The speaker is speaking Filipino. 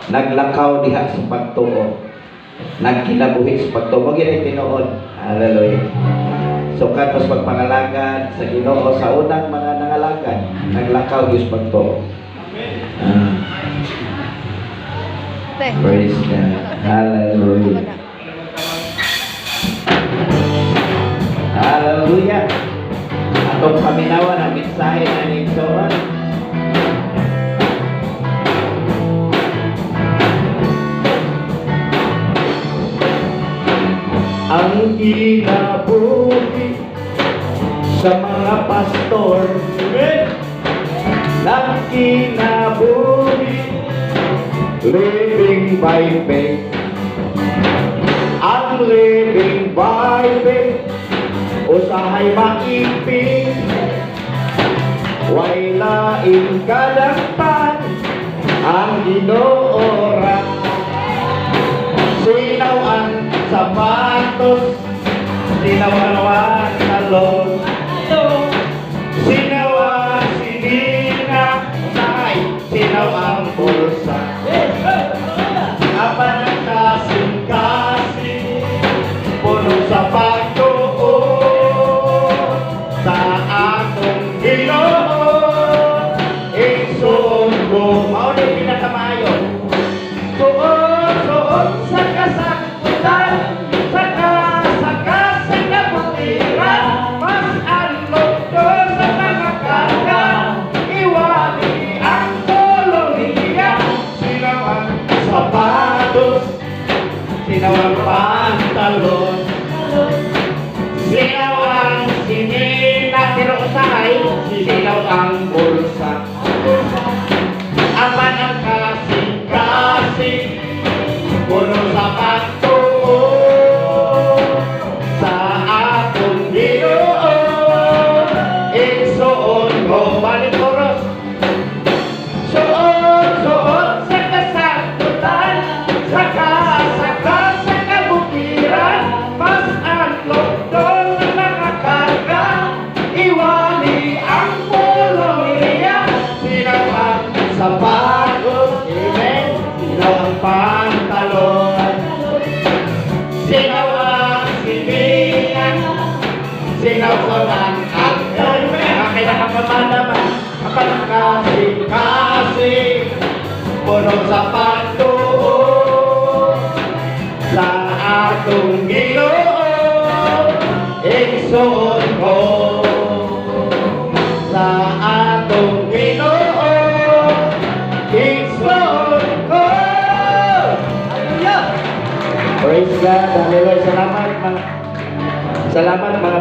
naglakaw diha sa pagtuo, nagkinabuhi sa pagtuo, ginay tinuod. Hallelujah. So katos pagpangalagan sa Ginoo sa unang mga nangalagan, naglakaw Diyos pagtuo. Praise God. Hallelujah. Hallelujah. Atong paminawan ang mensahe na nigsoon. Ang kinabuhi sa mga pastor, ng kinabuhi, living by faith. Ang living by faith, usahay maipin, way lain kadagtan, ang Ginoo ra. Sinawan sapatos, sinawan talon, sinawan sinina, sinawang bulsa. Apa ng kasing-kasing, puno sa pagtuo sa atong Ginoo. Igsoon ko, maunay pinakamayon. Suot sa kasakutan, sa kabutiran, mas anlog ko sa mga karga, iwali ang koloniya. Sinawang sapatos, sinawang pantalon, sinawang sinina, sinawang sinawang bulsa. Apan ang kasing-kasing, puno sa pagtuo sa atong Ginoo. Igsoon ko, balik oras. Suot sa kasakutan, sa kabukiran, mas anlog doon sa mga karga, iwali ang koloniya. Sinawang sapatos, amen, sinawang pantalon, sinawang sinihan, sinawang akal, aking nakapamalaman, kapag kasing-kasing, puno sa pagtuo sa atong Ginoo. Igsoon ko sa atong Ginoo. Igsoon ko. Hallelujah. Praise God. Hallelujah. Salamat. Salamat